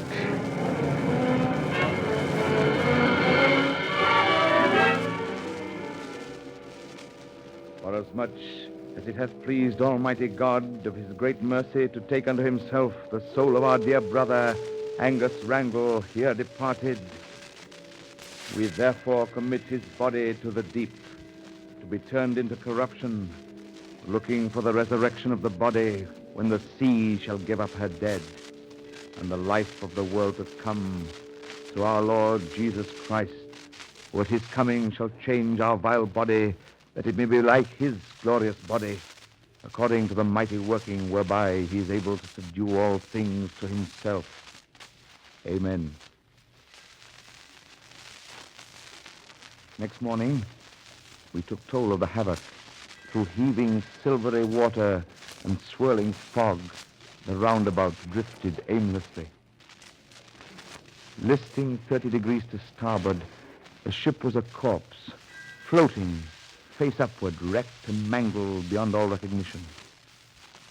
Forasmuch as it hath pleased Almighty God of his great mercy to take unto himself the soul of our dear brother Angus Randall, here departed, we therefore commit his body to the deep, to be turned into corruption, looking for the resurrection of the body when the sea shall give up her dead, and the life of the world to come through our Lord Jesus Christ, who at his coming shall change our vile body, that it may be like his glorious body, according to the mighty working whereby he is able to subdue all things to himself. Amen. Next morning, we took toll of the havoc. Through heaving silvery water and swirling fog, the roundabout drifted aimlessly. Listing 30 degrees to starboard, the ship was a corpse, floating, face upward, wrecked and mangled beyond all recognition.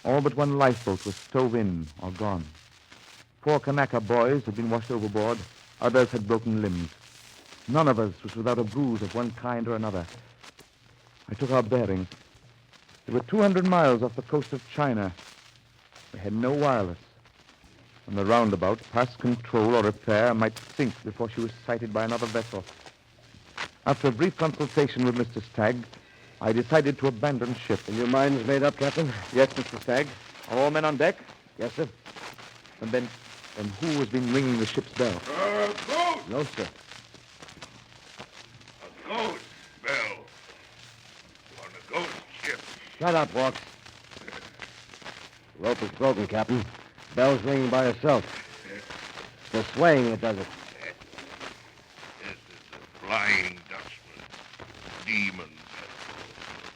All but one lifeboat was stove in or gone. 4 Kanaka boys had been washed overboard. Others had broken limbs. None of us was without a bruise of one kind or another. I took our bearings. We were 200 miles off the coast of China. We had no wireless. And the roundabout, past control or repair, might sink before she was sighted by another vessel. After a brief consultation with Mr. Stagg, I decided to abandon ship. And your mind's made up, Captain? Yes, Mr. Stagg. Are all men on deck? Yes, sir. And then who has been ringing the ship's bell? Ghost! No, sir. A ghost bell. On a ghost ship. Shut up, Walks. Rope is broken, Captain. Bell's ringing by herself. It's the swaying that does it. This is the Flying Dutchman. Demons.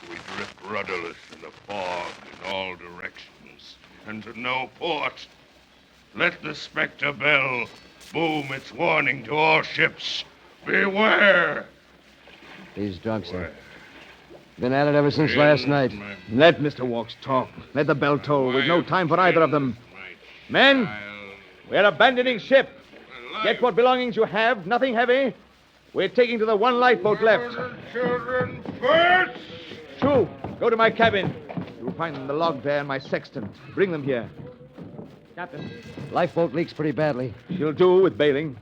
We drift rudderless in the fog in all directions, and to no port. Let the spectre bell boom its warning to all ships. Beware! He's drunk, sir. Been at it ever since last night. Let Mr. Walks talk. Let the bell toll. We've no time for either of them. Men, we're abandoning ship. Get what belongings you have, nothing heavy. We're taking to the one lifeboat left. Children first! True. Go to my cabin. You'll find the log there and my sextant. Bring them here. Captain. Lifeboat leaks pretty badly. She'll do with bailing.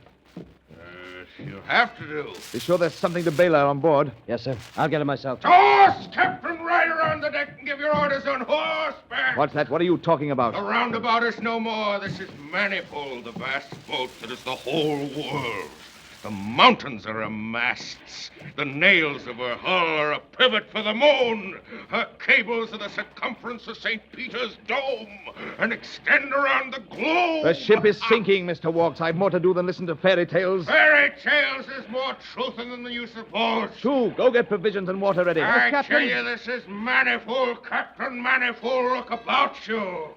She'll have to do. Be sure there's something to bail out on board. Yes, sir. I'll get it myself. Horse, Captain! Ride around the deck and give your orders on horseback! What's that? What are you talking about? The roundabout is no more. This is Manifold, the vast boat that is the whole world. The mountains are her masts. The nails of her hull are a pivot for the moon. Her cables are the circumference of St. Peter's Dome and extend around the globe. The ship is sinking, Mr. Walks. I've more to do than listen to fairy tales. Fairy tales is more truth than the use of boats. True. Go get provisions and water ready. I tell you, this is Manifold, Captain Manifold. Look about you.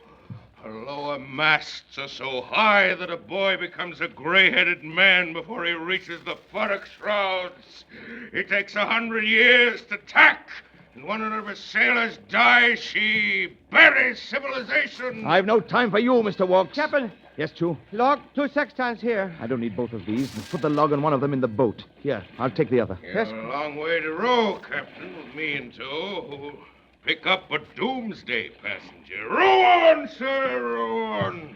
Her lower masts are so high that a boy becomes a gray-headed man before he reaches the futtock shrouds. It takes 100 years to tack, and when one of her sailors dies, she buries civilization. I've no time for you, Mr. Walks. Captain. Yes, Chew? Log, 2 sextants here. I don't need both of these. Put the log on one of them in the boat. Here, I'll take the other. You're a long way to row, Captain, with me in tow. Who'll pick up a doomsday passenger. Row on, sir, row on.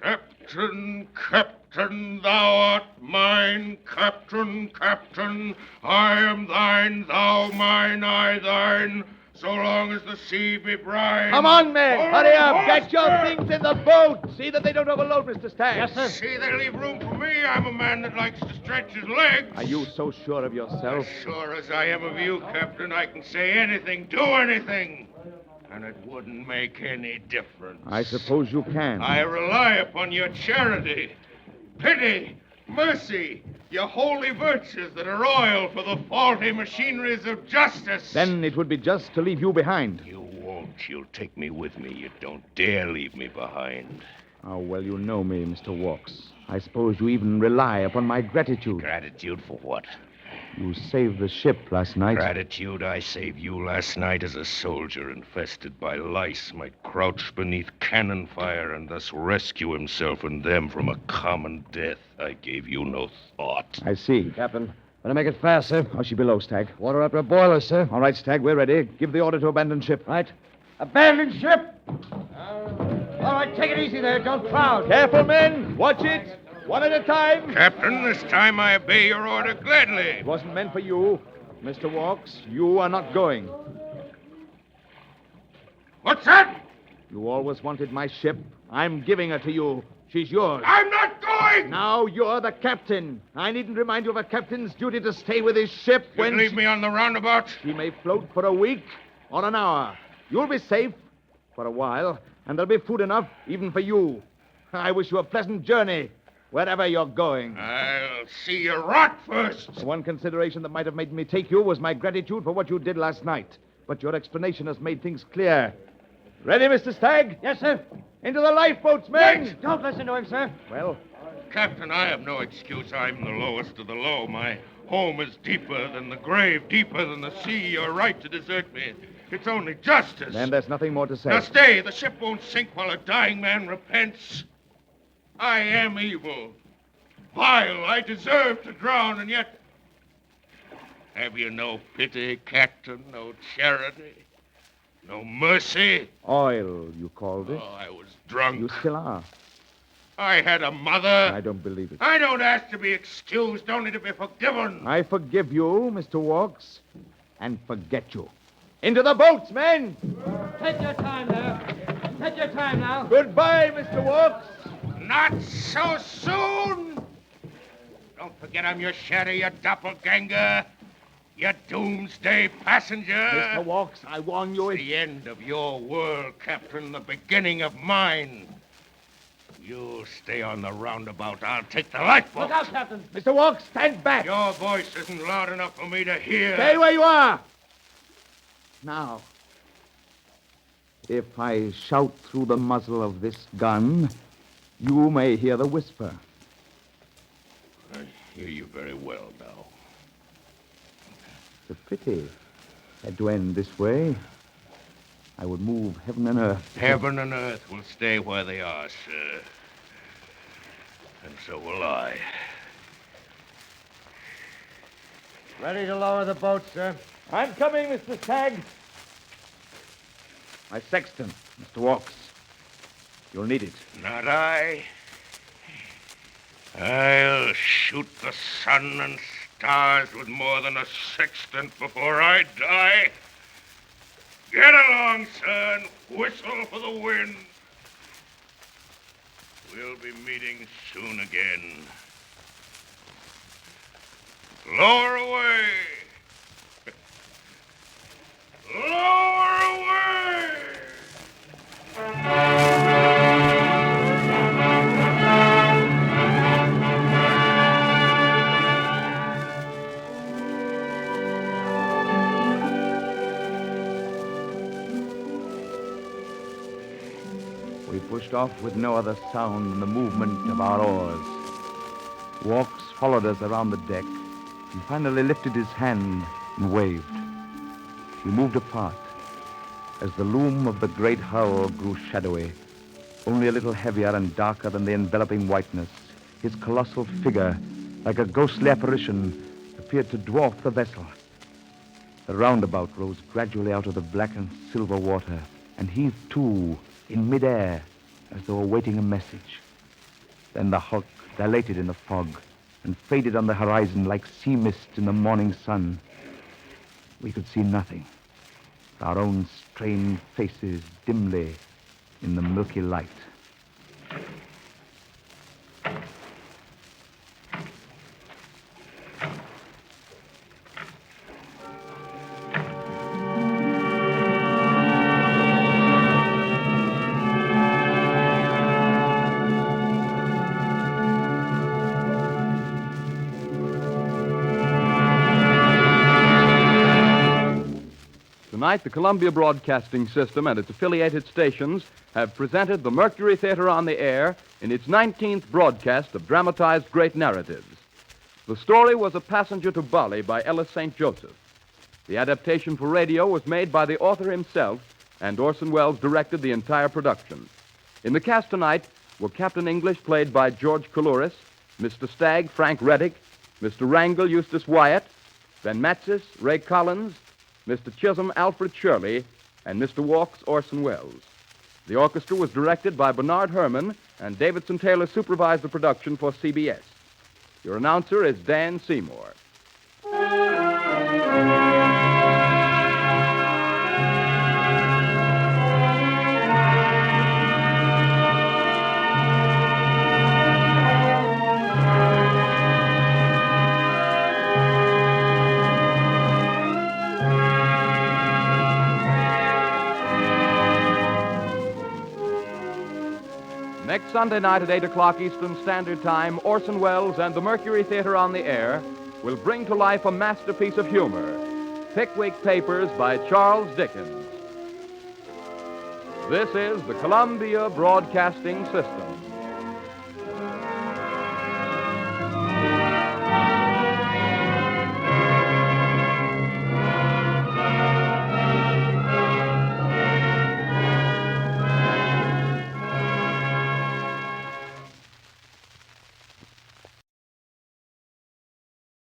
Captain, Captain, thou art mine. Captain, Captain, I am thine, thou mine, I thine. So long as the sea be brine. Come on, men. Oh, Hurry up. Get your horseback! things in the boat. See that they don't overload, Mr. Stagg. Yes, sir. See, they leave room for me. I'm a man that likes to stretch his legs. Are you so sure of yourself? As sure as I am of you, Captain, I can say anything, do anything. And it wouldn't make any difference. I suppose you can. I rely upon your charity, pity, mercy, your holy virtues that are oil for the faulty machineries of justice. Then it would be just to leave you behind. You won't. You'll take me with me. You don't dare leave me behind. How well you know me, Mr. Walks. I suppose you even rely upon my gratitude. Gratitude for what? You saved the ship last night. Gratitude I saved you last night as a soldier infested by lice might crouch beneath cannon fire and thus rescue himself and them from a common death. I gave you no thought. I see. Captain. Better make it fast, sir. How's she below, Stagg? Water up her boiler, sir. All right, Stagg, we're ready. Give the order to abandon ship. Right. Abandon ship! All right, take it easy there. Don't crowd. Careful, men. Watch it. One at a time. Captain, this time I obey your order gladly. It wasn't meant for you. Mr. Walks, you are not going. What's that? You always wanted my ship. I'm giving her to you. She's yours. I'm not going! Now you're the captain. I needn't remind you of a captain's duty to stay with his ship You when leave me on the roundabout. she may float for a week or an hour. You'll be safe for a while, and there'll be food enough even for you. I wish you a pleasant journey wherever you're going. I'll see you rot first. One consideration that might have made me take you was my gratitude for what you did last night. But your explanation has made things clear. Ready, Mr. Stagg? Yes, sir. Into the lifeboats, men! Don't listen to him, sir. Well, Captain, I have no excuse. I'm the lowest of the low. My home is deeper than the grave, deeper than the sea. You're right to desert me. It's only justice. then there's nothing more to say. Now stay. The ship won't sink while a dying man repents. I am evil. Vile. I deserve to drown, and yet... Have you no pity, Captain? No charity? No mercy? Oil, you called it. Oh, I was drunk. You still are. I had a mother. I don't believe it. I don't ask to be excused, only to be forgiven. I forgive you, Mr. Walks, and forget you. Into the boats, men! Take your time there. Take your time now. Goodbye, Mr. Walks. Not so soon. Don't forget I'm your shadow, you doppelganger. You doomsday passenger. Mr. Walks, I warn you. The end of your world, Captain, the beginning of mine. You stay on the roundabout. I'll take the lifeboat. Look out, Captain. Mr. Walks, stand back. Your voice isn't loud enough for me to hear. Stay where you are. Now, if I shout through the muzzle of this gun, you may hear the whisper. I hear you very well now. It's a pity it had to end this way. I would move heaven and earth. Heaven and earth will stay where they are, sir. And so will I. Ready to lower the boat, sir. I'm coming, Mr. Stagg. My sextant, Mr. Walks. You'll need it. Not I. I'll shoot the sun and stars with more than a sextant before I die. Get along, sir, and whistle for the wind. We'll be meeting soon again. Lower away. Lower away. We pushed off with no other sound than the movement of our oars. Walks followed us around the deck and finally lifted his hand and waved. We moved apart as the loom of the great hull grew shadowy, only a little heavier and darker than the enveloping whiteness. His colossal figure, like a ghostly apparition, appeared to dwarf the vessel. The roundabout rose gradually out of the black and silver water and heaved too in midair as though awaiting a message. Then the hulk dilated in the fog and faded on the horizon like sea mist in the morning sun. We could see nothing. Our own strained faces dimly in the milky light. Tonight, the Columbia Broadcasting System and its affiliated stations have presented the Mercury Theater on the Air in its 19th broadcast of dramatized great narratives. The story was A Passenger to Bali by Ellis St. Joseph. The adaptation for radio was made by the author himself, and Orson Welles directed the entire production. In the cast tonight were Captain English, played by George Coulouris, Mr. Stagg, Frank Reddick, Mr. Wrangle, Eustace Wyatt, Ben Matsis, Ray Collins, Mr. Chisholm, Alfred Shirley, and Mr. Walks, Orson Welles. The orchestra was directed by Bernard Herrmann, and Davidson Taylor supervised the production for CBS. Your announcer is Dan Seymour. Next Sunday night at 8 o'clock Eastern Standard Time, Orson Welles and the Mercury Theater on the Air will bring to life a masterpiece of humor. Pickwick Papers by Charles Dickens. This is the Columbia Broadcasting System.